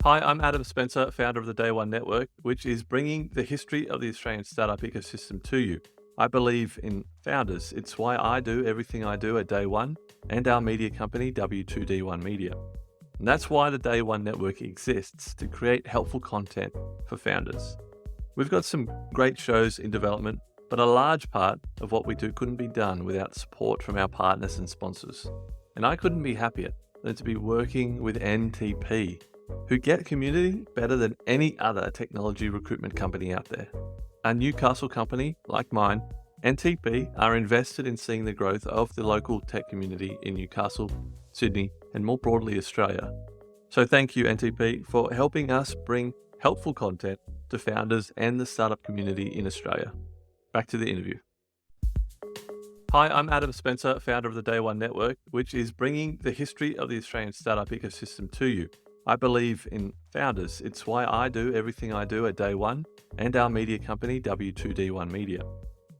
Hi, I'm Adam Spencer, founder of the Day One Network, which is bringing the history of the Australian startup ecosystem to you. I believe in founders. It's why I do everything I do at Day One and our media company, W2D1 Media. And that's why the Day One Network exists, to create helpful content for founders. We've got some great shows in development, but a large part of what we do couldn't be done without support from our partners and sponsors. And I couldn't be happier than to be working with NTP, who get community better than any other technology recruitment company out there. A Newcastle company like mine, NTP are invested in seeing the growth of the local tech community in Newcastle, Sydney, and more broadly Australia. So thank you, NTP, for helping us bring helpful content to founders and the startup community in Australia. Back to the interview. Hi, I'm Adam Spencer, founder of the Day One Network, which is bringing the history of the Australian startup ecosystem to you. I believe in founders. It's why I do everything I do at Day One and our media company, W2D1 Media.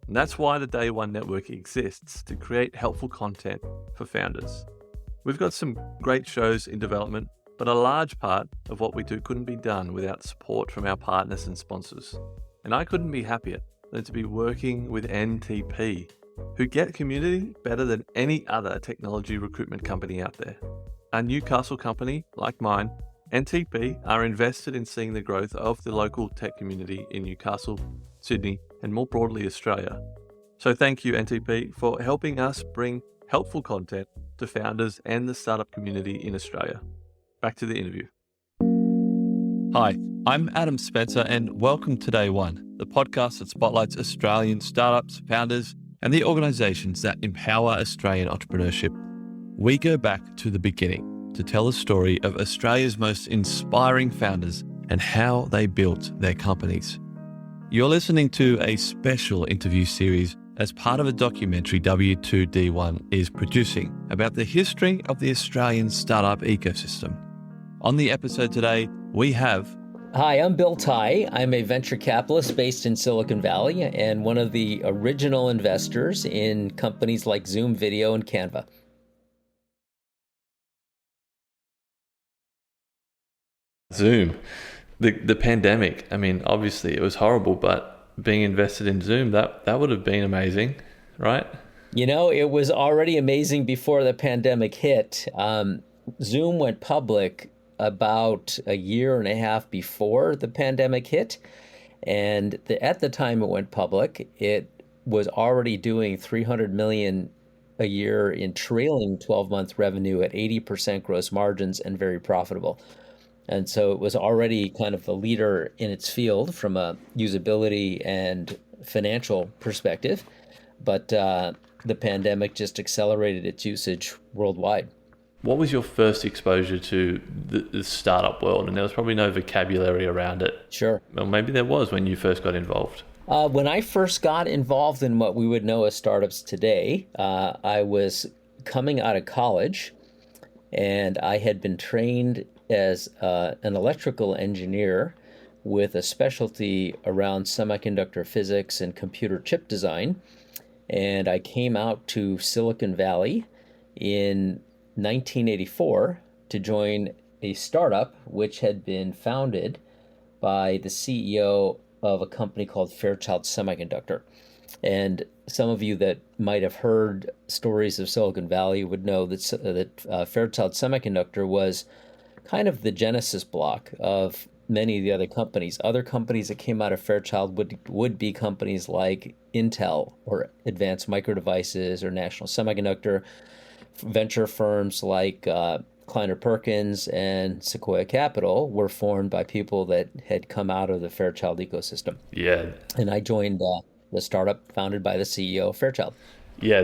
And that's why the Day One Network exists, to create helpful content for founders. We've got some great shows in development, but a large part of what we do couldn't be done without support from our partners and sponsors. And I couldn't be happier than to be working with NTP, who get community better than any other technology recruitment company out there. A Newcastle company like mine, NTP are invested in seeing the growth of the local tech community in Newcastle, Sydney, and more broadly Australia. So thank you, NTP, for helping us bring helpful content to founders and the startup community in Australia. Back to the interview. Hi, I'm Adam Spencer, and welcome to Day One, the podcast that spotlights Australian startups, founders, and the organisations that empower Australian entrepreneurship. We go back to the beginning to tell the story of Australia's most inspiring founders and how they built their companies. You're listening to a special interview series as part of a documentary W2D1 is producing about the history of the Australian startup ecosystem. On the episode today, we have... Hi, I'm Bill Tai. I'm a venture capitalist based in Silicon Valley and one of the original investors in companies like Zoom Video and Canva. Zoom, the pandemic. I mean, obviously it was horrible, but being invested in Zoom, that would have been amazing, right? You know, it was already amazing before the pandemic hit. Zoom went public about a year and a half before the pandemic hit. And at the time it went public, it was already doing 300 million a year in trailing 12-month revenue at 80% gross margins and very profitable. And so it was already kind of a leader in its field from a usability and financial perspective. But the pandemic just accelerated its usage worldwide. What was your first exposure to the startup world? And there was probably no vocabulary around it. Sure. Well, maybe there was when you first got involved. When I first got involved in what we would know as startups today, I was coming out of college, and I had been trained as an electrical engineer with a specialty around semiconductor physics and computer chip design. And I came out to Silicon Valley in 1984 to join a startup which had been founded by the CEO of a company called Fairchild Semiconductor. And some of you that might have heard stories of Silicon Valley would know that Fairchild Semiconductor was kind of the genesis block of many of the other companies. Other companies that came out of Fairchild would be companies like Intel or Advanced Micro Devices or National Semiconductor. Venture firms like Kleiner Perkins and Sequoia Capital were formed by people that had come out of the Fairchild ecosystem. Yeah. And I joined the startup founded by the CEO of Fairchild. Yeah,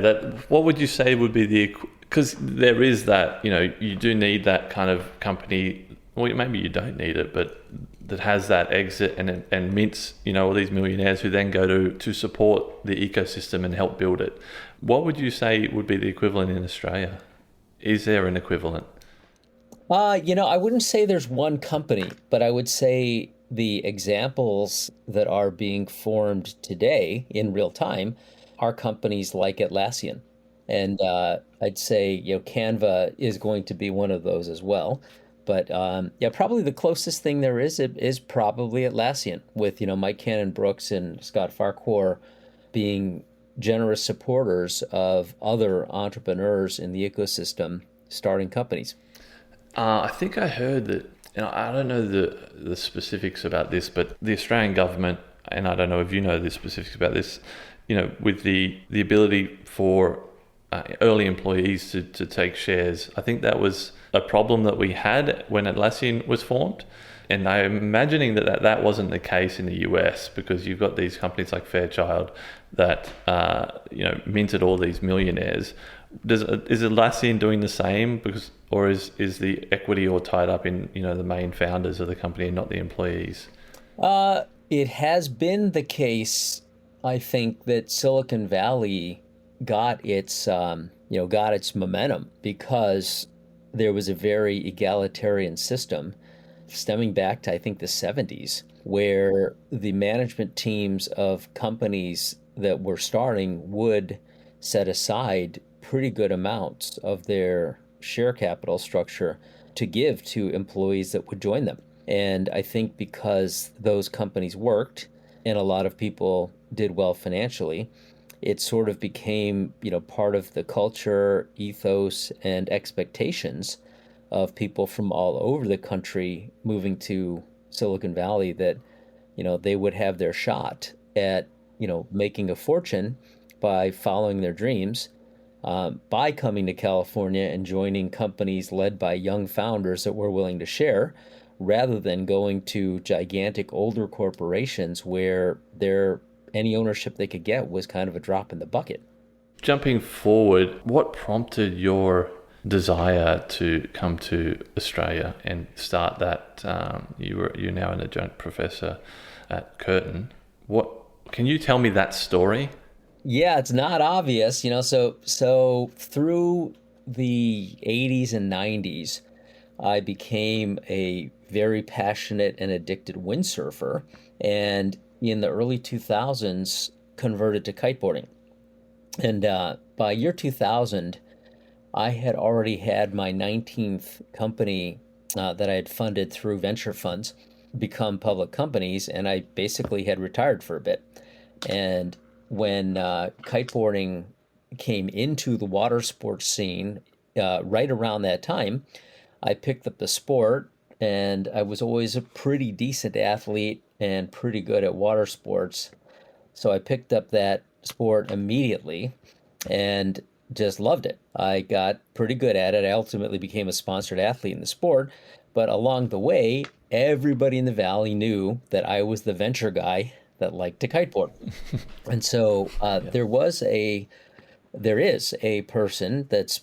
what would you say would be because there is that, you do need that kind of company, well, maybe you don't need it, but that has that exit and mints, all these millionaires who then go to support the ecosystem and help build it. What would you say would be the equivalent in Australia? Is there an equivalent? I wouldn't say there's one company, but I would say the examples that are being formed today in real time are companies like Atlassian. And I'd say, Canva is going to be one of those as well. But yeah, probably the closest thing there is probably Atlassian with, Mike Cannon-Brookes and Scott Farquhar being generous supporters of other entrepreneurs in the ecosystem starting companies. I think I heard that, I don't know the specifics about this, but the Australian government, and I don't know if you know the specifics about this, with the ability for early employees to take shares. I think that was a problem that we had when Atlassian was formed. And I'm imagining that wasn't the case in the US, because you've got these companies like Fairchild that minted all these millionaires. Is Atlassian doing the same, or is the equity all tied up in the main founders of the company and not the employees? It has been the case, I think, that Silicon Valley got its momentum because there was a very egalitarian system stemming back to, I think, the 70s, where the management teams of companies that were starting would set aside pretty good amounts of their share capital structure to give to employees that would join them. And I think because those companies worked and a lot of people did well financially, it sort of became, part of the culture, ethos, and expectations of people from all over the country moving to Silicon Valley that, they would have their shot at, making a fortune by following their dreams, by coming to California and joining companies led by young founders that were willing to share, rather than going to gigantic older corporations where any ownership they could get was kind of a drop in the bucket. Jumping forward, what prompted your desire to come to Australia and start that? You're now an adjunct professor at Curtin. Can you tell me that story? Yeah, it's not obvious, so through the 80s and 90s, I became a very passionate and addicted windsurfer, and in the early 2000s converted to kiteboarding. And by year 2000, I had already had my 19th company that I had funded through venture funds become public companies, and I basically had retired for a bit. And when kiteboarding came into the water sports scene right around that time, I picked up the sport, and I was always a pretty decent athlete and pretty good at water sports. So I picked up that sport immediately and just loved it. I got pretty good at it. I ultimately became a sponsored athlete in the sport, but along the way, everybody in the Valley knew that I was the venture guy that liked to kiteboard. And so there is a person that's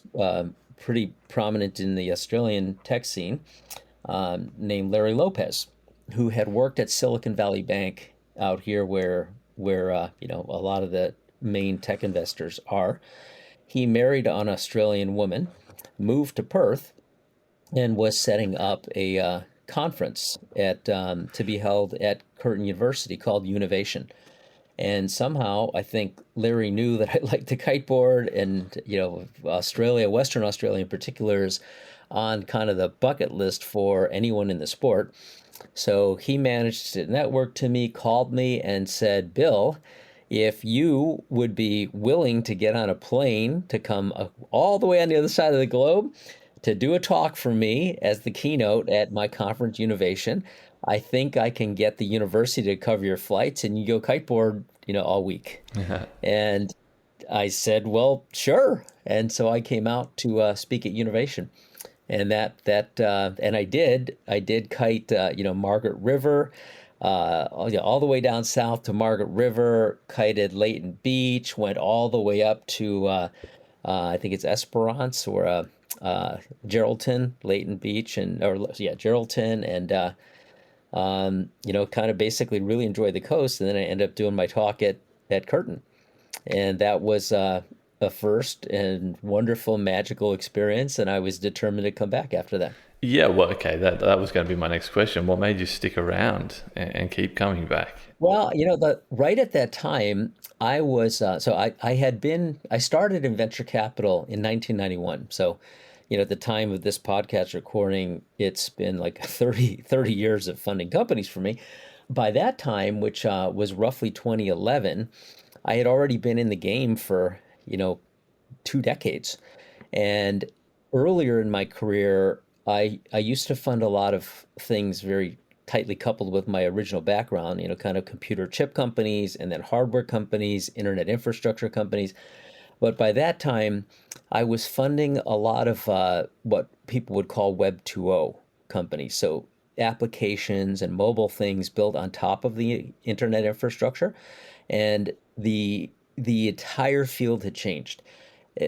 pretty prominent in the Australian tech scene named Larry Lopez, who had worked at Silicon Valley Bank out here where a lot of the main tech investors are. He married an Australian woman, moved to Perth, and was setting up a conference to be held at Curtin University called Univation. And somehow I think Larry knew that I liked to kiteboard, and Western Australia in particular is on kind of the bucket list for anyone in the sport. So he managed to network to me, called me, and said, "Bill, if you would be willing to get on a plane to come all the way on the other side of the globe to do a talk for me as the keynote at my conference, Univation, I think I can get the university to cover your flights and you go kiteboard, all week." And I said, "Well, sure." And so I came out to speak at Univation. And and I did kite, Margaret River, all the way down south to Margaret River, kited Leighton Beach, went all the way up to, I think it's Esperance or Geraldton, Leighton Beach, Geraldton, and kind of basically really enjoyed the coast. And then I ended up doing my talk at Curtin, and that was a first and wonderful, magical experience, and I was determined to come back after that. Yeah, well, okay, that was going to be my next question. What made you stick around and keep coming back? Well, right at that time, I was I started in venture capital in 1991. So, at the time of this podcast recording, it's been like 30 years of funding companies for me. By that time, which was roughly 2011, I had already been in the game for, 2 decades. And earlier in my career, I used to fund a lot of things very tightly coupled with my original background, kind of computer chip companies and then hardware companies, internet infrastructure companies. But by that time, I was funding a lot of what people would call Web 2.0 companies. So applications and mobile things built on top of the internet infrastructure. And the entire field had changed.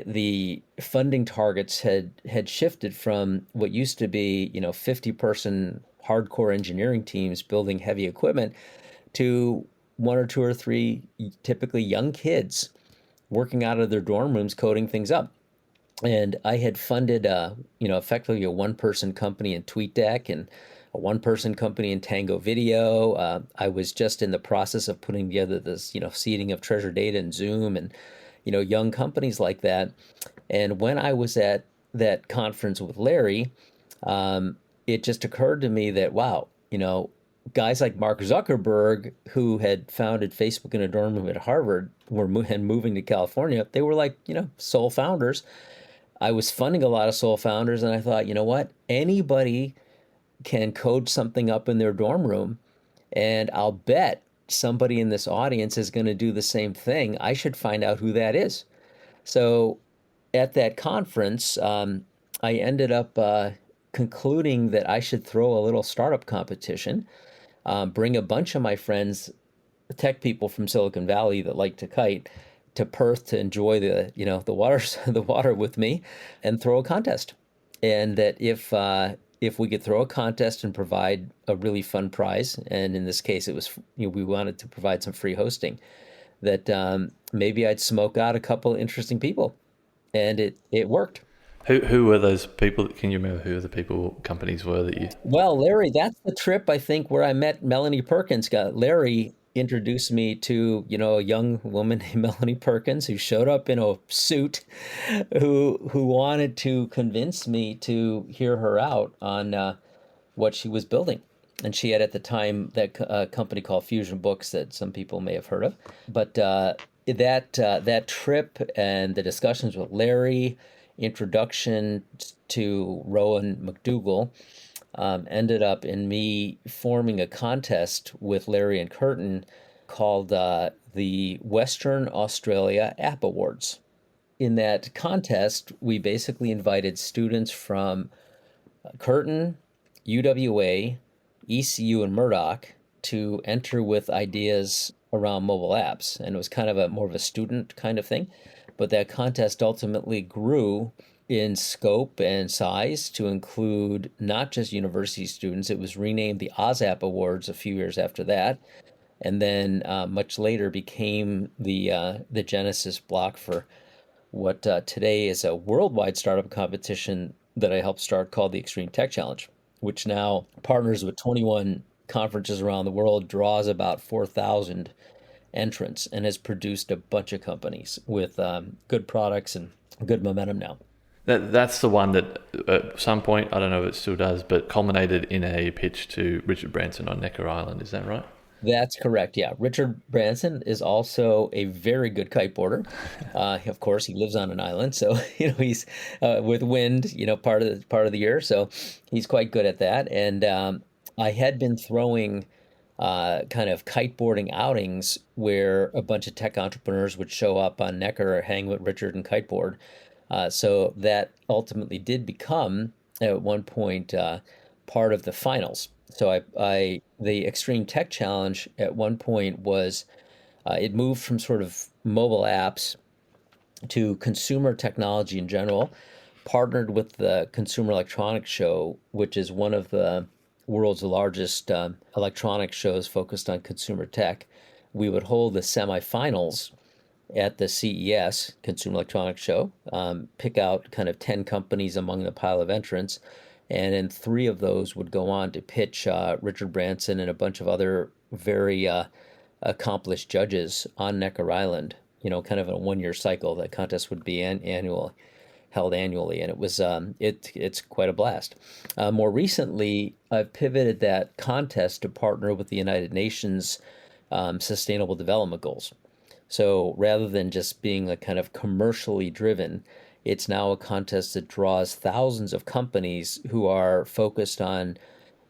The funding targets had shifted from what used to be, 50-person hardcore engineering teams building heavy equipment to one or two or three typically young kids working out of their dorm rooms coding things up. And I had funded, effectively a one-person company in TweetDeck and a one-person company in Tango Video. I was just in the process of putting together this, seeding of Treasure Data and Zoom and, young companies like that. And when I was at that conference with Larry, it just occurred to me that, wow, guys like Mark Zuckerberg, who had founded Facebook in a dorm room at Harvard, were moving to California. They were like, sole founders. I was funding a lot of sole founders, and I thought, you know what? Anybody can code something up in their dorm room, and I'll bet somebody in this audience is going to do the same thing. I should find out who that is. So at that conference, I ended up concluding that I should throw a little startup competition, bring a bunch of my friends, tech people from Silicon Valley that like to kite, to Perth to enjoy the water with me, and throw a contest. And that if we could throw a contest and provide a really fun prize, and in this case it was, we wanted to provide some free hosting, that maybe I'd smoke out a couple interesting people, and it worked. Who were those people? Can you remember who the companies were that you? Well, Larry, that's the trip, I think, where I met Melanie Perkins. Larry introduced me to, a young woman named Melanie Perkins, who showed up in a suit, who wanted to convince me to hear her out on what she was building. And she had at the time that company called Fusion Books that some people may have heard of. But that trip and the discussions with Larry, introduction to Rowan McDougall, ended up in me forming a contest with Larry and Curtin called the Western Australia App Awards. In that contest, we basically invited students from Curtin, UWA, ECU, and Murdoch to enter with ideas around mobile apps. And it was kind of more of a student kind of thing. But that contest ultimately grew in scope and size to include not just university students. It was renamed the OzApp Awards a few years after that, and then much later became the genesis block for what today is a worldwide startup competition that I helped start called the Extreme Tech Challenge, which now partners with 21 conferences around the world, draws about 4,000 entrants, and has produced a bunch of companies with good products and good momentum now. That's the one that at some point, I don't know if it still does, but culminated in a pitch to Richard Branson on Necker Island. Is that right? That's correct. Yeah, Richard Branson is also a very good kiteboarder. Of course, he lives on an island, so he's with wind, part of the year, so he's quite good at that. And I had been throwing kind of kiteboarding outings where a bunch of tech entrepreneurs would show up on Necker or hang with Richard and kiteboard. So that ultimately did become, at one point, part of the finals. So the Extreme Tech Challenge at one point was, it moved from sort of mobile apps to consumer technology in general, partnered with the Consumer Electronics Show, which is one of the world's largest electronics shows focused on consumer tech. We would hold the semifinals at the CES, Consumer Electronics Show, pick out kind of 10 companies among the pile of entrants, and then 3 of those would go on to pitch Richard Branson and a bunch of other very accomplished judges on Necker Island, kind of a one-year cycle. That contest would be annual. held annually, and it was it's quite a blast. More recently, I've pivoted that contest to partner with the United Nations Sustainable Development Goals. So rather than just being a kind of commercially driven, it's now a contest that draws thousands of companies who are focused on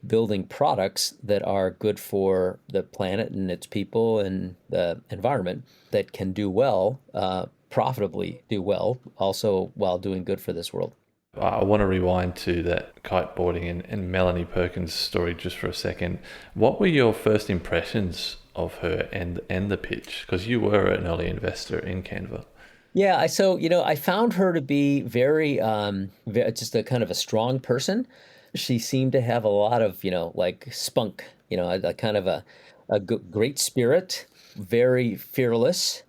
building products that are good for the planet and its people and the environment that can do well, profitably do well, also while doing good for this world. I want to rewind to that kiteboarding and Melanie Perkins story just for a second. What were your first impressions of her and the pitch? Because you were an early investor in Canva. Yeah, so I found her to be very, just a kind of a strong person. She seemed to have a lot of, like spunk, a kind of a great spirit, very fearless,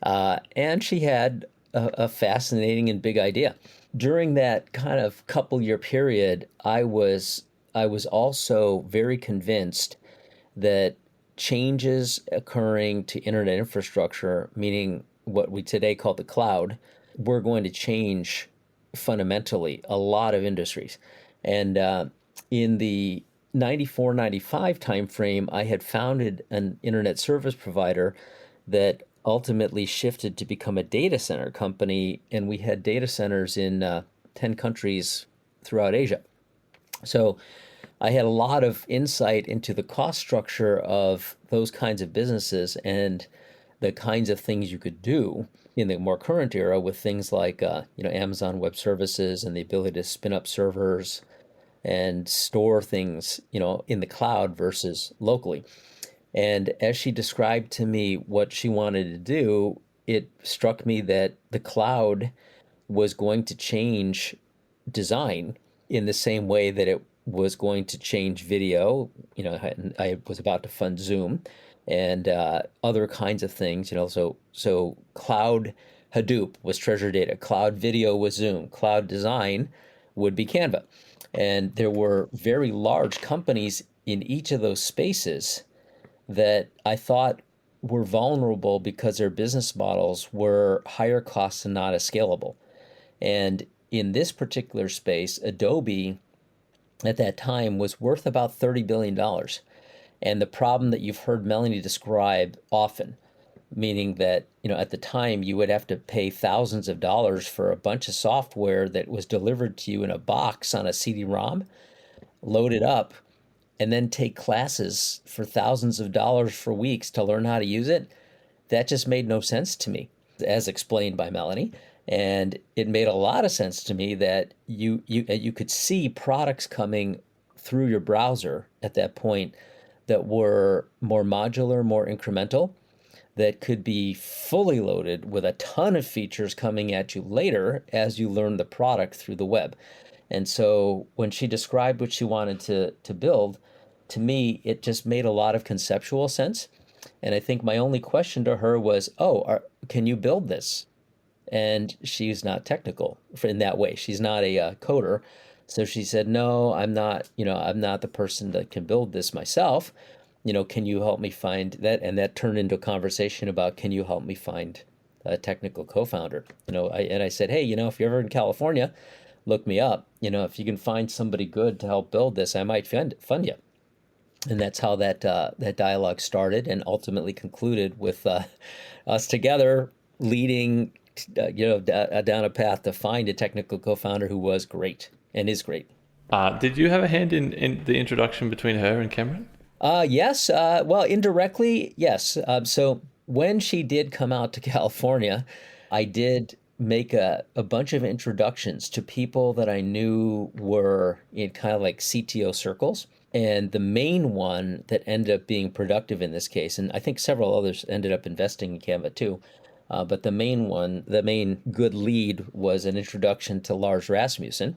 and she had a fascinating and big idea. During that kind of couple-year period, I was also very convinced that changes occurring to internet infrastructure, meaning what we today call the cloud, were going to change fundamentally a lot of industries. And in the 94, 95 timeframe, I had founded an internet service provider that ultimately shifted to become a data center company, and we had data centers in 10 countries throughout Asia. So I had a lot of insight into the cost structure of those kinds of businesses and the kinds of things you could do in the more current era with things like Amazon Web Services and the ability to spin up servers and store things in the cloud versus locally. And as she described to me what she wanted to do, it struck me that the cloud was going to change design in the same way that it was going to change video. I was about to fund Zoom and other kinds of things. So cloud Hadoop was Treasure Data, cloud video was Zoom, cloud design would be Canva. And there were very large companies in each of those spaces that I thought were vulnerable because their business models were higher costs and not as scalable. And in this particular space, Adobe at that time was worth about $30 billion. And the problem that you've heard Melanie describe often, meaning that, at the time you would have to pay thousands of dollars for a bunch of software that was delivered to you in a box on a CD-ROM, load it up, and then take classes for thousands of dollars for weeks to learn how to use it. That just made no sense to me, as explained by Melanie. And it made a lot of sense to me that you could see products coming through your browser at that point that were more modular, more incremental, that could be fully loaded with a ton of features coming at you later as you learn the product through the web. And so when she described what she wanted to build, to me, it just made a lot of conceptual sense. And I think my only question to her was, can you build this? And she's not technical in that way. She's not a coder. So she said, no, I'm not the person that can build this myself. Can you help me find that? And that turned into a conversation about, can you help me find a technical co-founder? I said, hey, if you're ever in California, look me up. If you can find somebody good to help build this, I might fund you. And that's how that dialogue started and ultimately concluded with us together leading down a path to find a technical co-founder who was great and is great. Did you have a hand in the introduction between her and Cameron? Yes. Well, indirectly, yes. So when she did come out to California, I did make a bunch of introductions to people that I knew were in kind of like CTO circles. And the main one that ended up being productive in this case, and I think several others ended up investing in Canva too, but the main good lead was an introduction to Lars Rasmussen.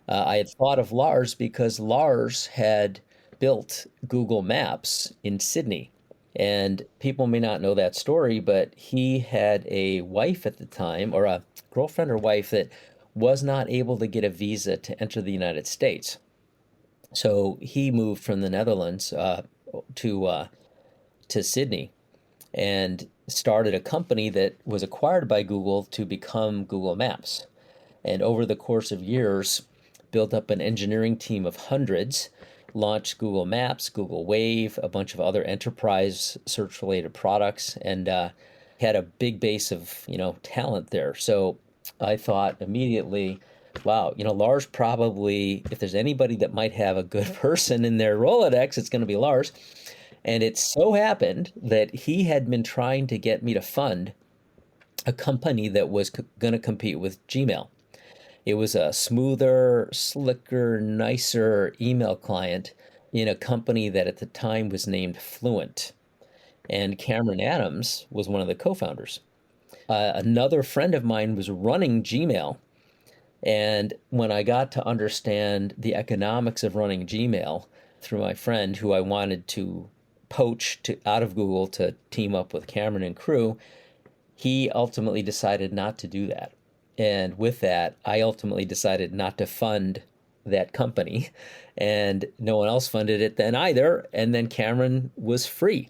I had thought of Lars because Lars had built Google Maps in Sydney. And people may not know that story, but he had a wife at the time, or a girlfriend or wife, that was not able to get a visa to enter the United States. So he moved from the Netherlands to Sydney and started a company that was acquired by Google to become Google Maps. And over the course of years, built up an engineering team of hundreds, launched Google Maps, Google Wave, a bunch of other enterprise search-related products, and had a big base of, talent there. So I thought immediately, wow, Lars probably, if there's anybody that might have a good person in their Rolodex, it's going to be Lars. And it so happened that he had been trying to get me to fund a company that was going to compete with Gmail. It was a smoother, slicker, nicer email client in a company that at the time was named Fluent. And Cameron Adams was one of the co-founders. Another friend of mine was running Gmail. And when I got to understand the economics of running Gmail through my friend, who I wanted to poach out of Google to team up with Cameron and crew, he ultimately decided not to do that. And with that, I ultimately decided not to fund that company, and no one else funded it then either. And then Cameron was free.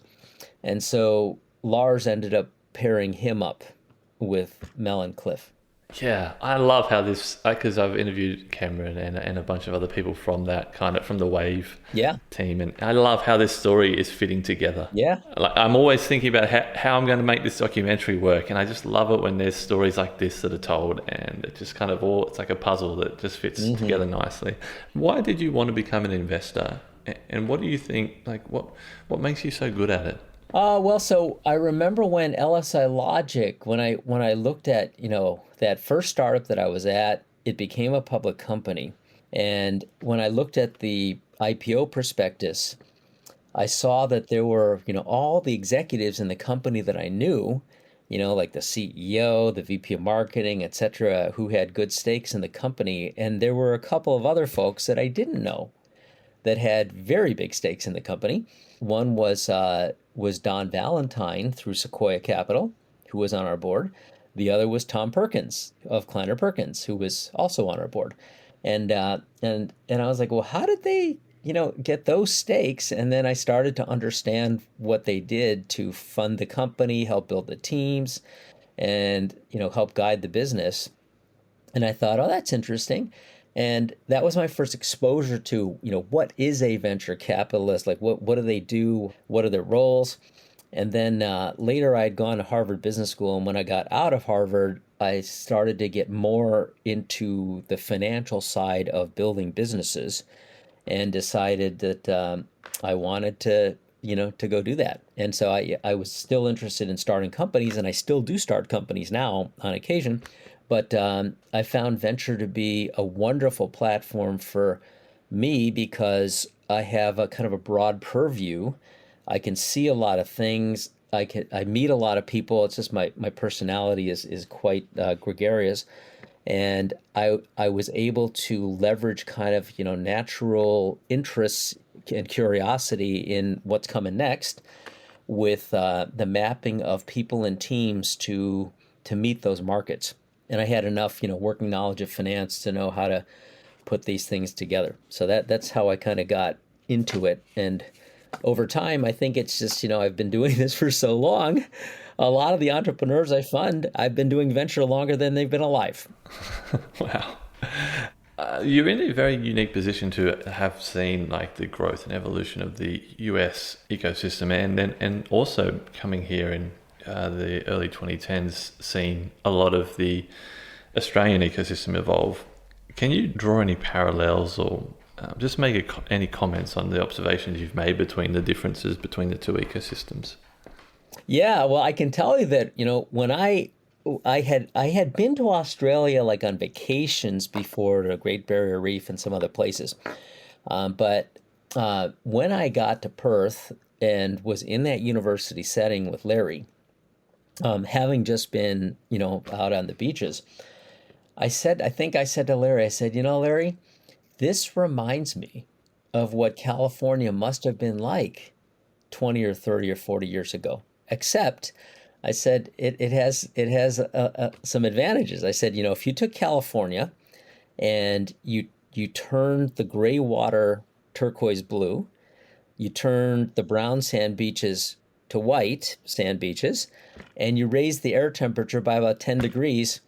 And so Lars ended up pairing him up with Mel and Cliff. Yeah, I love how this, because I've interviewed Cameron and a bunch of other people from that from the Wave team, and I love how this story is fitting together. Yeah. Like, I'm always thinking about how I'm going to make this documentary work, and I just love it when there's stories like this that are told, and it just kind of it's like a puzzle that just fits together nicely. Why did you want to become an investor, and what do you think, like what makes you so good at it? So I remember when LSI Logic, when I looked at, that first startup that I was at, it became a public company. And when I looked at the IPO prospectus, I saw that there were, all the executives in the company that I knew, like the CEO, the VP of marketing, et cetera, who had good stakes in the company. And there were a couple of other folks that I didn't know that had very big stakes in the company. One was Don Valentine through Sequoia Capital, who was on our board. The other was Tom Perkins of Kleiner Perkins, who was also on our board. And I was like, well, how did they, get those stakes? And then I started to understand what they did to fund the company, help build the teams, and help guide the business. And I thought, oh, that's interesting. And that was my first exposure to, what is a venture capitalist? Like, what do they do? What are their roles? And then later I had gone to Harvard Business School. And when I got out of Harvard, I started to get more into the financial side of building businesses and decided that I wanted to, to go do that. And so I was still interested in starting companies, and I still do start companies now on occasion. But I found venture to be a wonderful platform for me because I have a kind of a broad purview. I can see a lot of things. I meet a lot of people. It's just my personality is quite gregarious. And I was able to leverage kind of, natural interests and curiosity in what's coming next with the mapping of people and teams to meet those markets. And I had enough, working knowledge of finance to know how to put these things together. So that's how I kind of got into it. And over time, I think it's just, I've been doing this for so long. A lot of the entrepreneurs I fund, I've been doing venture longer than they've been alive. Wow. You're in a very unique position to have seen like the growth and evolution of the US ecosystem, and also coming here in the early 2010s, seen a lot of the Australian ecosystem evolve. Can you draw any parallels or just make any comments on the observations you've made between the differences between the two ecosystems? Yeah, well, I can tell you that, when I had been to Australia like on vacations before, to Great Barrier Reef and some other places. But when I got to Perth and was in that university setting with Larry, having just been, out on the beaches, I think I said to Larry, I said, Larry, this reminds me of what California must have been like 20 or 30 or 40 years ago. Except, I said, it has some advantages. I said, if you took California and you turned the gray water turquoise blue, you turned the brown sand beaches to white sand beaches, and you raised the air temperature by about 10 degrees,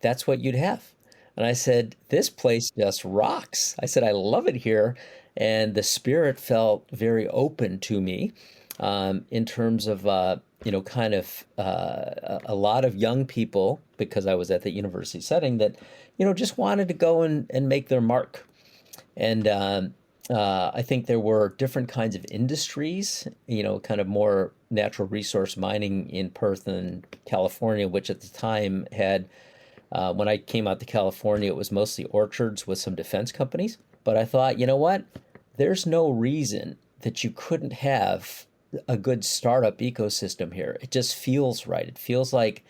that's what you'd have. And I said, this place just rocks. I said, I love it here. And the spirit felt very open to me in terms of, kind of a lot of young people, because I was at the university setting, that, just wanted to go and make their mark. And I think there were different kinds of industries, kind of more natural resource mining in Perth and California, which at the time had, when I came out to California, it was mostly orchards with some defense companies. But I thought, you know what? There's no reason that you couldn't have a good startup ecosystem here. It just feels right. It feels like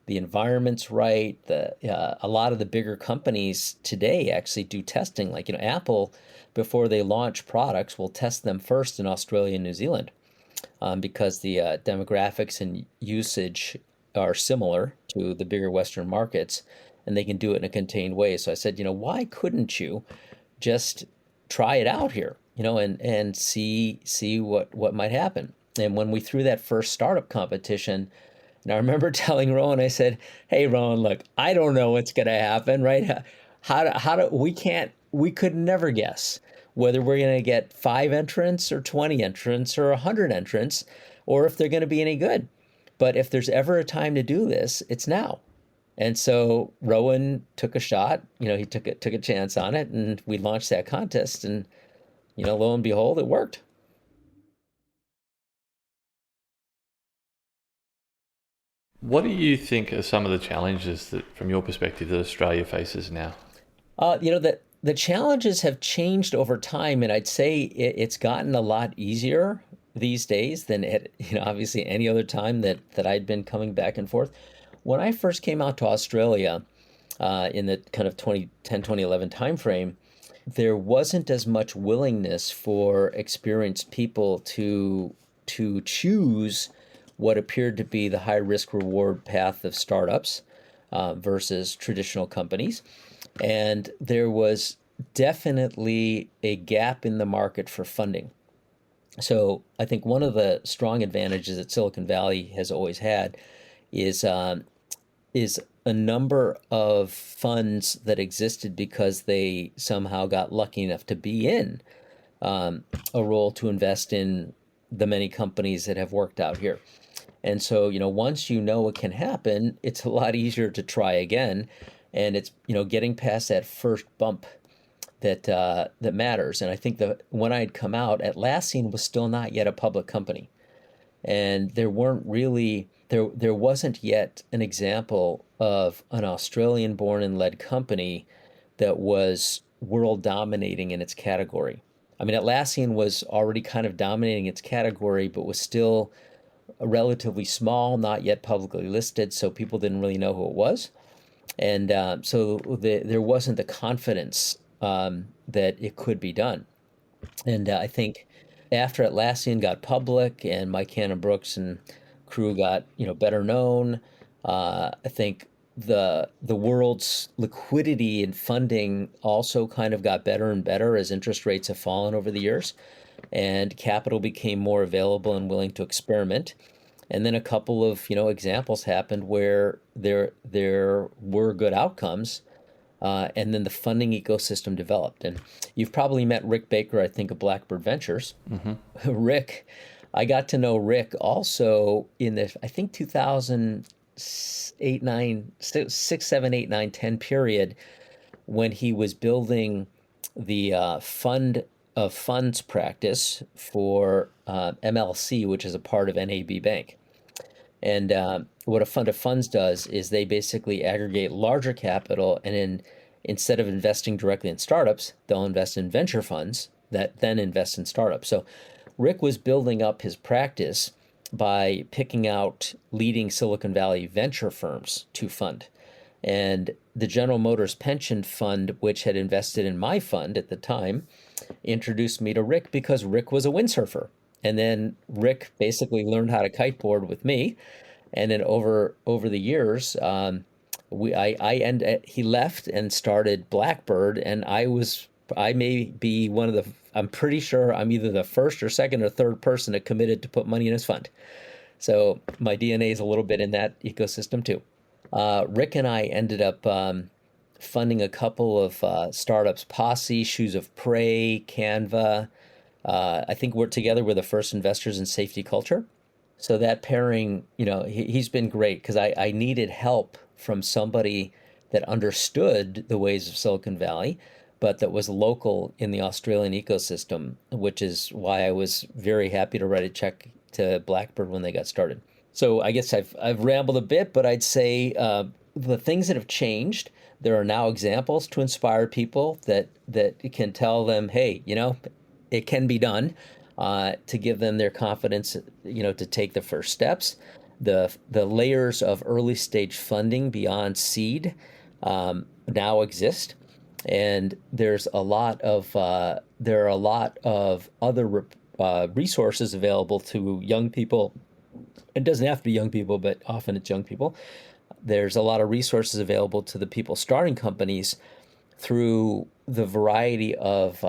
the environment's right. A lot of the bigger companies today actually do testing. Like, Apple, before they launch products, will test them first in Australia and New Zealand because the demographics and usage are similar to the bigger Western markets, and they can do it in a contained way. So I said, why couldn't you just try it out here, and see what might happen? And when we threw that first startup competition, and I remember telling Rowan, I said, "Hey, Rowan, look, I don't know what's going to happen, right? We could never guess whether we're going to get 5 entrants or 20 entrants or 100 entrants, or if they're going to be any good. But if there's ever a time to do this, it's now." And so Rowan took a shot. He took a chance on it, and we launched that contest. And lo and behold, it worked. What do you think are some of the challenges that, from your perspective, that Australia faces now? The challenges have changed over time, and I'd say it's gotten a lot easier these days than obviously any other time that I'd been coming back and forth. When I first came out to Australia in the kind of 2010, 2011 timeframe, there wasn't as much willingness for experienced people to choose what appeared to be the high risk reward path of startups versus traditional companies. And there was definitely a gap in the market for funding. So I think one of the strong advantages that Silicon Valley has always had is a number of funds that existed because they somehow got lucky enough to be in a role to invest in the many companies that have worked out here. And so, once it can happen, it's a lot easier to try again. And it's, getting past that first bump that matters. And I think that when I'd come out, Atlassian was still not yet a public company. And there wasn't yet an example of an Australian-born and led company that was world dominating in its category. I mean, Atlassian was already kind of dominating its category, but was still relatively small, not yet publicly listed, so people didn't really know who it was. And so there wasn't the confidence that it could be done. And I think after Atlassian got public and Mike Cannon-Brookes and crew got better known, I think the world's liquidity and funding also kind of got better and better as interest rates have fallen over the years, and capital became more available and willing to experiment. And then a couple of examples happened where there were good outcomes, and then the funding ecosystem developed. And you've probably met Rick Baker, I think, of Blackbird Ventures. Mm-hmm. Rick, I got to know Rick also in the, I think, 2008, 9, 6, 7, 8, 9, 10 period, when he was building the fund of funds practice for MLC, which is a part of NAB Bank. And what a fund of funds does is they basically aggregate larger capital, and instead of investing directly in startups, they'll invest in venture funds that then invest in startups. So Rick was building up his practice by picking out leading Silicon Valley venture firms to fund. And the General Motors Pension Fund, which had invested in my fund at the time, introduced me to Rick because Rick was a windsurfer. And then Rick basically learned how to kiteboard with me. And then over the years, he left and started Blackbird, and I may be one of the, I'm pretty sure I'm either the first or second or third person that committed to put money in his fund. So my DNA is a little bit in that ecosystem too. Rick and I ended up funding a couple of startups, Posse, Shoes of Prey, Canva. I think we're together, we're the first investors in Safety Culture. So that pairing, he's been great because I needed help from somebody that understood the ways of Silicon Valley, but that was local in the Australian ecosystem, which is why I was very happy to write a check to Blackbird when they got started. So I guess I've rambled a bit, but I'd say the things that have changed. There are now examples to inspire people that can tell them, hey, it can be done, to give them their confidence, to take the first steps. The layers of early stage funding beyond seed now exist, and there are a lot of other resources available to young people. It doesn't have to be young people, but often it's young people. There's a lot of resources available to the people starting companies through the variety of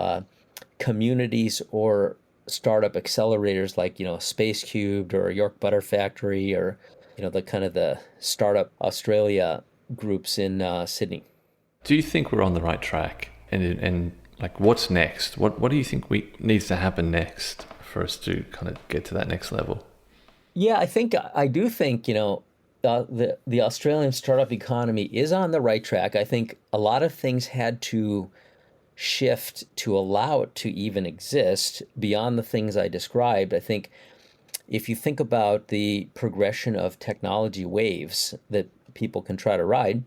communities or startup accelerators like, Space Cubed or York Butter Factory, or, the Startup Australia groups in Sydney. Do you think we're on the right track? And like, what's next? What do you think needs to happen next for us to kind of get to that next level? Yeah, I do think, the Australian startup economy is on the right track. I think a lot of things had to shift to allow it to even exist beyond the things I described. I think if you think about the progression of technology waves that people can try to ride,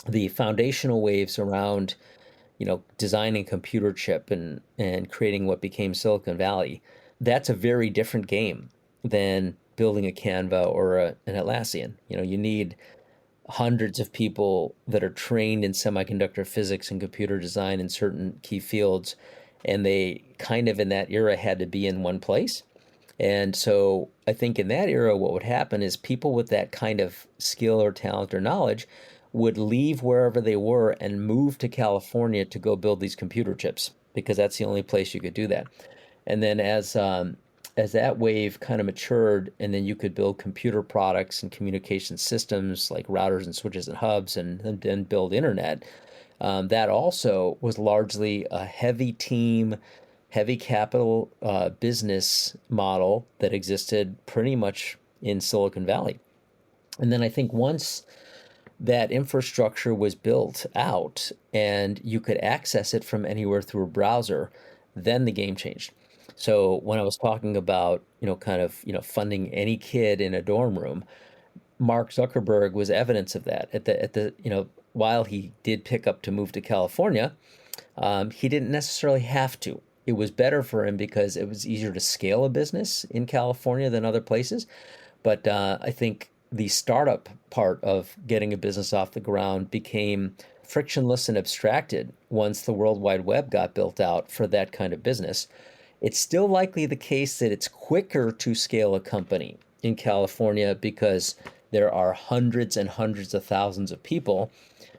the foundational waves around, designing a computer chip and creating what became Silicon Valley, that's a very different game than building a Canva or an Atlassian. You need hundreds of people that are trained in semiconductor physics and computer design in certain key fields, and they kind of in that era had to be in one place. And so I think in that era, what would happen is people with that kind of skill or talent or knowledge would leave wherever they were and move to California to go build these computer chips, because that's the only place you could do that. And then as that wave kind of matured, and then you could build computer products and communication systems like routers and switches and hubs, and then build internet. That also was largely a heavy team, heavy capital business model that existed pretty much in Silicon Valley. And then I think once that infrastructure was built out and you could access it from anywhere through a browser, then the game changed. So when I was talking about, funding any kid in a dorm room, Mark Zuckerberg was evidence of that. While he did pick up to move to California, he didn't necessarily have to. It was better for him because it was easier to scale a business in California than other places. But I think the startup part of getting a business off the ground became frictionless and abstracted once the World Wide Web got built out for that kind of business. It's still likely the case that it's quicker to scale a company in California because there are hundreds and hundreds of thousands of people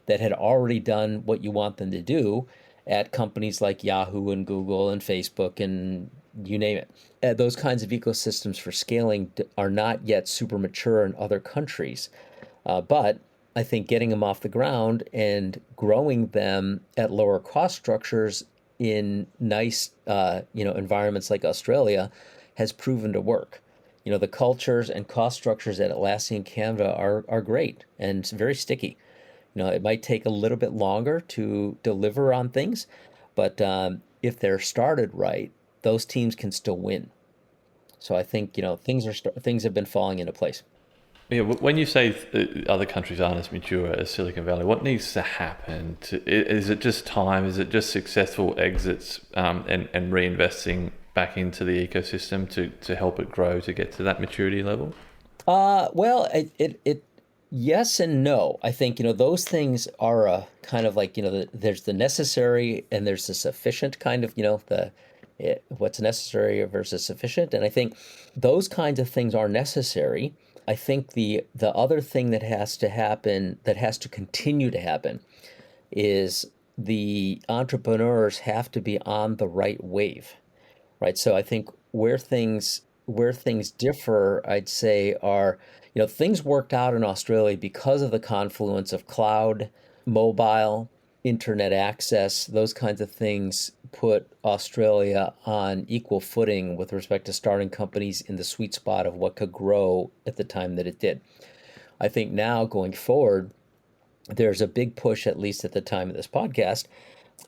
that had already done what you want them to do at companies like Yahoo and Google and Facebook and you name it. Those kinds of ecosystems for scaling are not yet super mature in other countries. But I think getting them off the ground and growing them at lower cost structures in nice, environments like Australia has proven to work. The cultures and cost structures at Atlassian and Canva are great and very sticky. It might take a little bit longer to deliver on things, but if they're started right, those teams can still win. So I think things have been falling into place. Yeah, when you say other countries aren't as mature as Silicon Valley, what needs to happen? Is it just time? Is it just successful exits and reinvesting back into the ecosystem to help it grow to get to that maturity level? Well, it yes and no. I think those things are kind of like there's the necessary and there's the sufficient kind of what's necessary versus sufficient, and I think those kinds of things are necessary. I think the other thing that has to happen, that has to continue to happen, is the entrepreneurs have to be on the right wave, right? So I think where things differ, I'd say, are things worked out in Australia because of the confluence of cloud, mobile, internet access, those kinds of things put Australia on equal footing with respect to starting companies in the sweet spot of what could grow at the time that it did. I think now going forward, there's a big push, at least at the time of this podcast,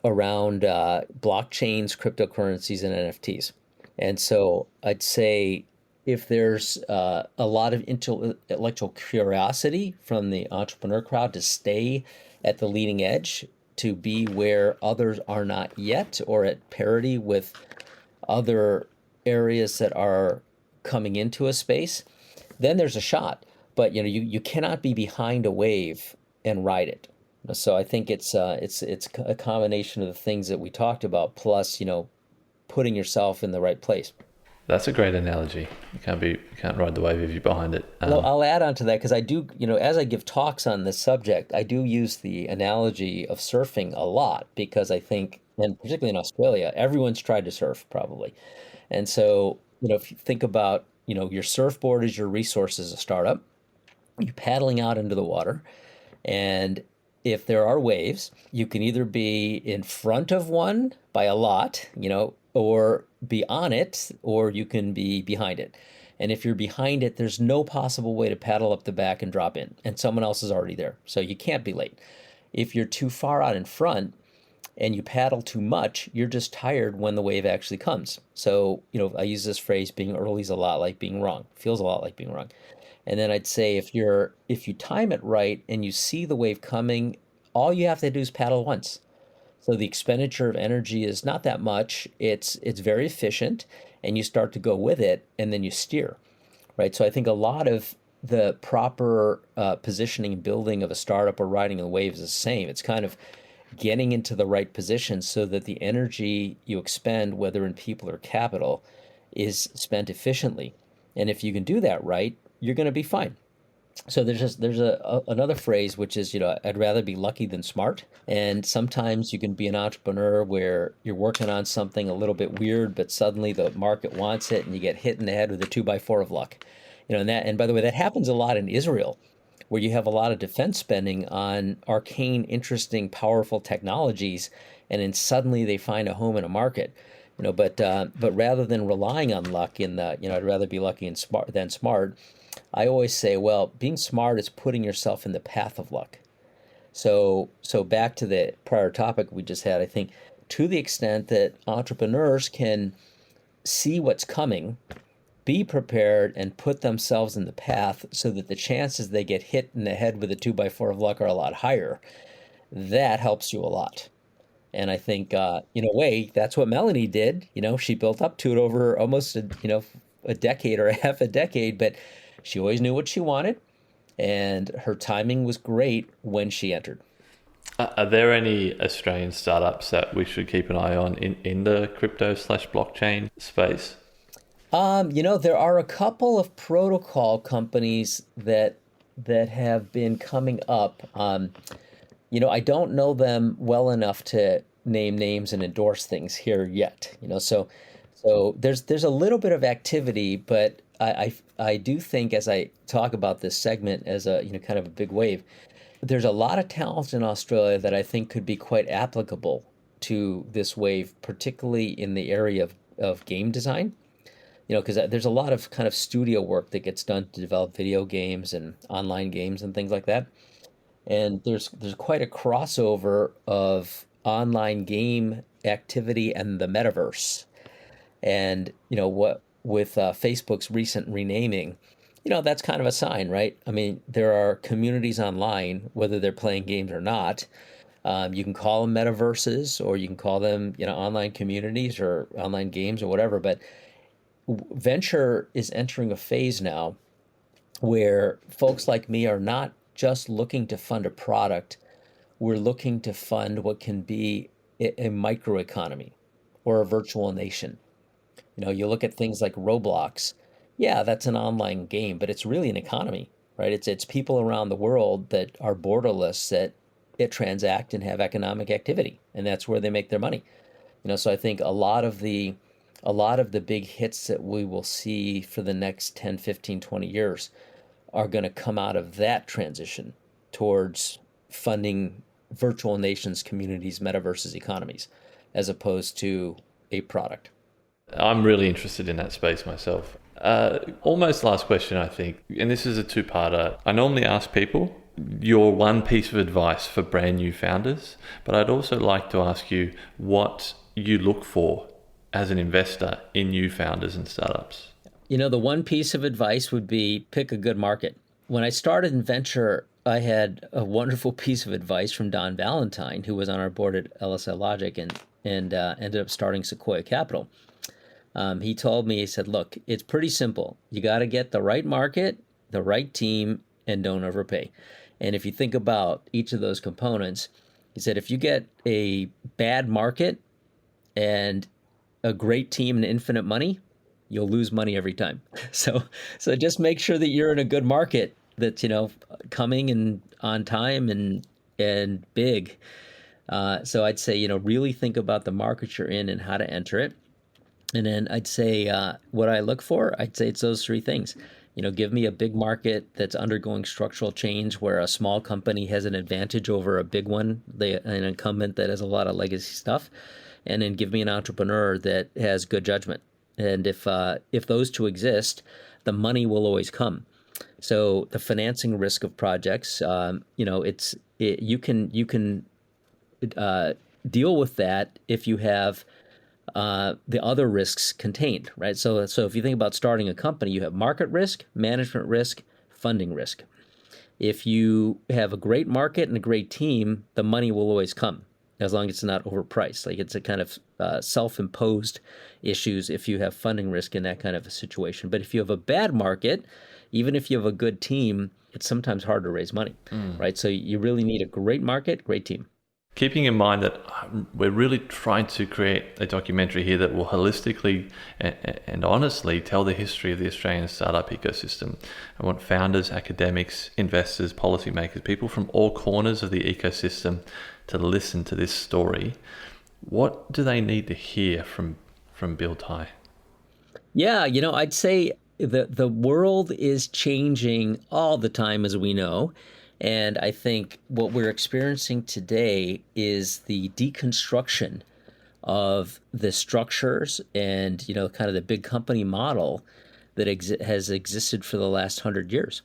around blockchains, cryptocurrencies, and NFTs. And so I'd say if there's a lot of intellectual curiosity from the entrepreneur crowd to stay at the leading edge, to be where others are not yet or at parity with other areas that are coming into a space, then there's a shot. But you cannot be behind a wave and ride it. So I think it's a combination of the things that we talked about, plus putting yourself in the right place. That's a great analogy. You can't ride the wave if you're behind it. I'll add on to that because I do, as I give talks on this subject, I do use the analogy of surfing a lot because I think, and particularly in Australia, everyone's tried to surf probably. And so, if you think about, your surfboard is your resource as a startup, you're paddling out into the water, and if there are waves, you can either be in front of one by a lot, or be on it, or you can be behind it. And if you're behind it, there's no possible way to paddle up the back and drop in, and someone else is already there. So you can't be late. If you're too far out in front and you paddle too much, you're just tired when the wave actually comes. So, I use this phrase, being early is a lot like being wrong. Feels a lot like being wrong. And then I'd say if you time it right and you see the wave coming, all you have to do is paddle once. So the expenditure of energy is not that much. It's very efficient, and you start to go with it, and then you steer, right? So I think a lot of the proper positioning and building of a startup or riding the wave is the same. It's kind of getting into the right position so that the energy you expend, whether in people or capital, is spent efficiently. And if you can do that right, you're going to be fine. So there's another phrase which is, I'd rather be lucky than smart. And sometimes you can be an entrepreneur where you're working on something a little bit weird, but suddenly the market wants it and you get hit in the head with a 2x4 of luck. And by the way, that happens a lot in Israel, where you have a lot of defense spending on arcane, interesting, powerful technologies, and then suddenly they find a home in a market. But rather than relying on luck I'd rather be lucky and smart than smart. I always say, well, being smart is putting yourself in the path of luck. So back to the prior topic we just had, I think to the extent that entrepreneurs can see what's coming, be prepared, and put themselves in the path so that the chances they get hit in the head with a 2x4 of luck are a lot higher, that helps you a lot. And I think, in a way, that's what Melanie did. She built up to it over almost a decade or half a decade, but she always knew what she wanted, and her timing was great when she entered. Are there any Australian startups that we should keep an eye on in the crypto/blockchain space? There are a couple of protocol companies that have been coming up. I don't know them well enough to name names and endorse things here yet. So there's a little bit of activity, but I do think, as I talk about this segment as a kind of a big wave, there's a lot of talent in Australia that I think could be quite applicable to this wave, particularly in the area of game design. Because there's a lot of kind of studio work that gets done to develop video games and online games and things like that. And there's quite a crossover of online game activity and the metaverse. And what with Facebook's recent renaming, that's kind of a sign, right? I mean, there are communities online, whether they're playing games or not. You can call them metaverses, or you can call them, online communities or online games or whatever. But venture is entering a phase now where folks like me are not just looking to fund a product. We're looking to fund what can be a microeconomy or a virtual nation. You look at things like Roblox. Yeah, that's an online game, but it's really an economy, right? It's people around the world that are borderless that transact and have economic activity, and that's where they make their money. So I think a lot of the big hits that we will see for the next 10, 15, 20 years are going to come out of that transition towards funding virtual nations, communities, metaverses, economies, as opposed to a product. I'm really interested in that space myself. Almost last question, I think, and this is a two-parter. I normally ask people your one piece of advice for brand new founders, but I'd also like to ask you what you look for as an investor in new founders and startups. The one piece of advice would be pick a good market. When I started in venture, I had a wonderful piece of advice from Don Valentine, who was on our board at LSI Logic and ended up starting Sequoia Capital. He told me, he said, look, it's pretty simple. You got to get the right market, the right team, and don't overpay. And if you think about each of those components, he said, if you get a bad market and a great team and infinite money, you'll lose money every time. So just make sure that you're in a good market that's, coming and on time and big. So I'd say, really think about the market you're in and how to enter it. And then I'd say what I look for, I'd say it's those three things. Give me a big market that's undergoing structural change where a small company has an advantage over a big one, an incumbent that has a lot of legacy stuff. And then give me an entrepreneur that has good judgment. And if those two exist, the money will always come. So the financing risk of projects, you can deal with that if you have the other risks contained, right? So if you think about starting a company, you have market risk, management risk, funding risk. If you have a great market and a great team, the money will always come, as long as it's not overpriced. Like it's a kind of self-imposed issues if you have funding risk in that kind of a situation. But if you have a bad market, even if you have a good team, it's sometimes hard to raise money, right? So you really need a great market, great team. Keeping in mind that we're really trying to create a documentary here that will holistically and honestly tell the history of the Australian startup ecosystem. I want founders, academics, investors, policymakers, people from all corners of the ecosystem to listen to this story. What do they need to hear from Bill Tai? Yeah, I'd say the world is changing all the time, as we know. And I think what we're experiencing today is the deconstruction of the structures and, kind of the big company model that has existed for the last 100 years.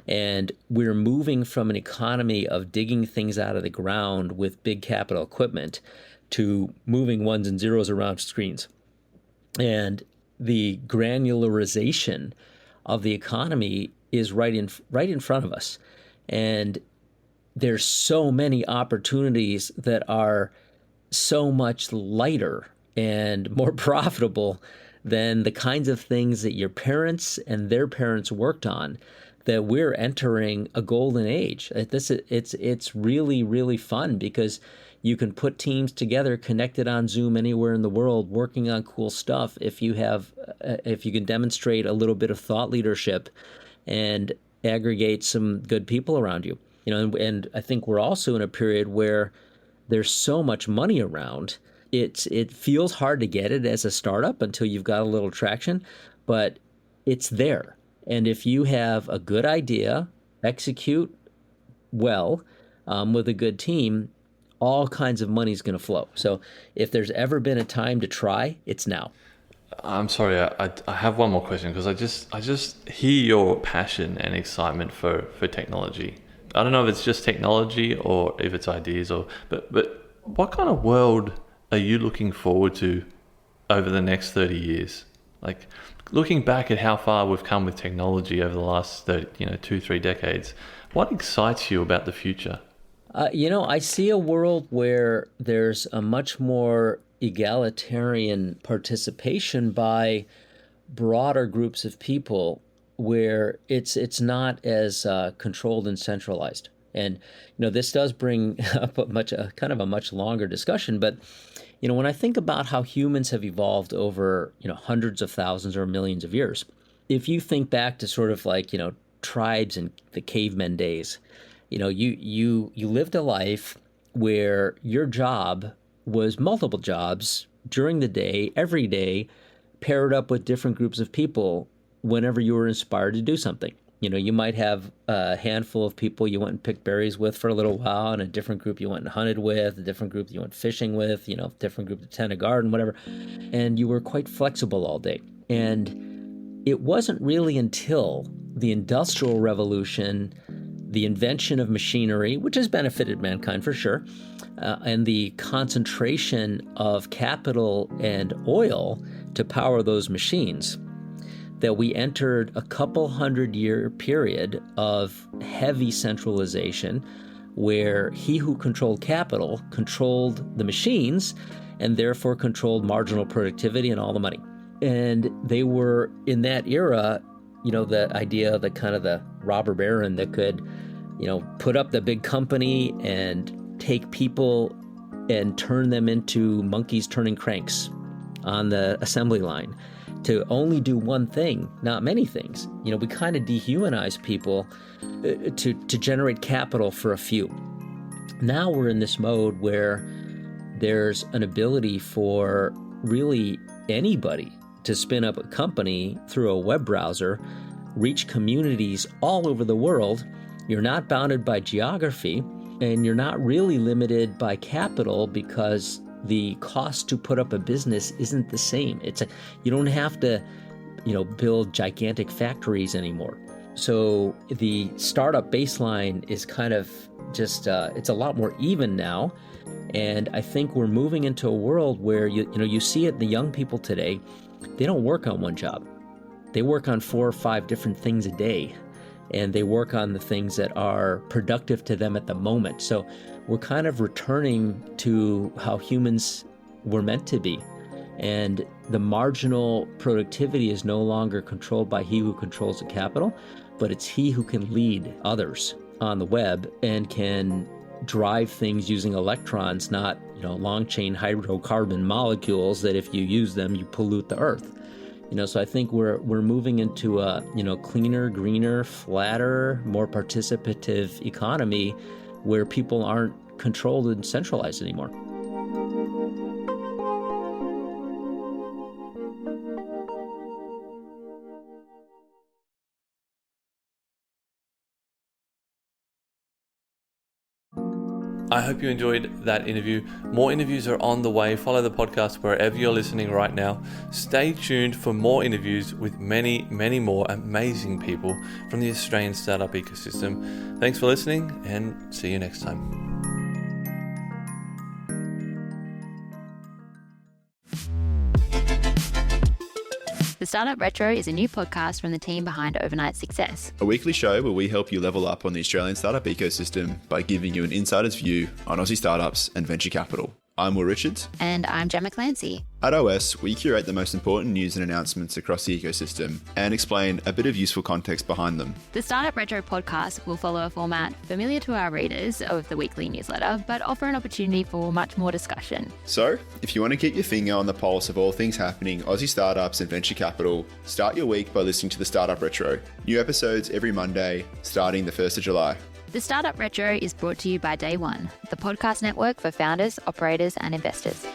And we're moving from an economy of digging things out of the ground with big capital equipment to moving ones and zeros around screens. And the granularization of the economy is right in front of us. And there's so many opportunities that are so much lighter and more profitable than the kinds of things that your parents and their parents worked on, that we're entering a golden age. It's really, really fun because you can put teams together connected on Zoom anywhere in the world working on cool stuff if you can demonstrate a little bit of thought leadership and aggregate some good people around you. And I think we're also in a period where there's so much money around. It feels hard to get it as a startup until you've got a little traction, but it's there. And if you have a good idea, execute well with a good team, all kinds of money is going to flow. So if there's ever been a time to try, it's now. I'm sorry, I have one more question because I just hear your passion and excitement for technology. I don't know if it's just technology or if it's ideas but what kind of world are you looking forward to over the next 30 years? Like looking back at how far we've come with technology over the last 2-3 decades, what excites you about the future? I see a world where there's a much more egalitarian participation by broader groups of people, where it's not as controlled and centralized. And this does bring up a much longer discussion. But when I think about how humans have evolved over hundreds of thousands or millions of years, if you think back to sort of like tribes in the cavemen days, you lived a life where your job was multiple jobs during the day, every day, paired up with different groups of people whenever you were inspired to do something. You might have a handful of people you went and picked berries with for a little while, and a different group you went and hunted with, a different group you went fishing with, different group that tended a garden, whatever. And you were quite flexible all day. And it wasn't really until the Industrial Revolution, the invention of machinery, which has benefited mankind for sure, and the concentration of capital and oil to power those machines, that we entered a couple 100-year period of heavy centralization where he who controlled capital controlled the machines and therefore controlled marginal productivity and all the money. And they were, in that era, the idea of the robber baron that could, put up the big company and take people and turn them into monkeys turning cranks on the assembly line, to only do one thing, not many things. We kind of dehumanize people to generate capital for a few. Now we're in this mode where there's an ability for really anybody to spin up a company through a web browser, reach communities all over the world. You're not bounded by geography, and you're not really limited by capital because the cost to put up a business isn't the same. You don't have to, build gigantic factories anymore. So the startup baseline is kind of just, it's a lot more even now. And I think we're moving into a world where you see it in the young people today. They don't work on one job. They work on 4 or 5 different things a day. And they work on the things that are productive to them at the moment. So we're kind of returning to how humans were meant to be. And the marginal productivity is no longer controlled by he who controls the capital, but it's he who can lead others on the web and can drive things using electrons, not long-chain hydrocarbon molecules that if you use them, you pollute the earth. So I think we're moving into a cleaner, greener, flatter, more participative economy where people aren't controlled and centralized anymore. I hope you enjoyed that interview. More interviews are on the way. Follow the podcast wherever you're listening right now. Stay tuned for more interviews with many, many more amazing people from the Australian startup ecosystem. Thanks for listening, and see you next time. The Startup Retro is a new podcast from the team behind Overnight Success. A weekly show where we help you level up on the Australian startup ecosystem by giving you an insider's view on Aussie startups and venture capital. I'm Will Richards. And I'm Gemma Clancy. At OS, we curate the most important news and announcements across the ecosystem and explain a bit of useful context behind them. The Startup Retro podcast will follow a format familiar to our readers of the weekly newsletter, but offer an opportunity for much more discussion. So, if you want to keep your finger on the pulse of all things happening Aussie startups and venture capital, start your week by listening to the Startup Retro. New episodes every Monday, starting the 1st of July. The Startup Retro is brought to you by Day One, the podcast network for founders, operators, and investors.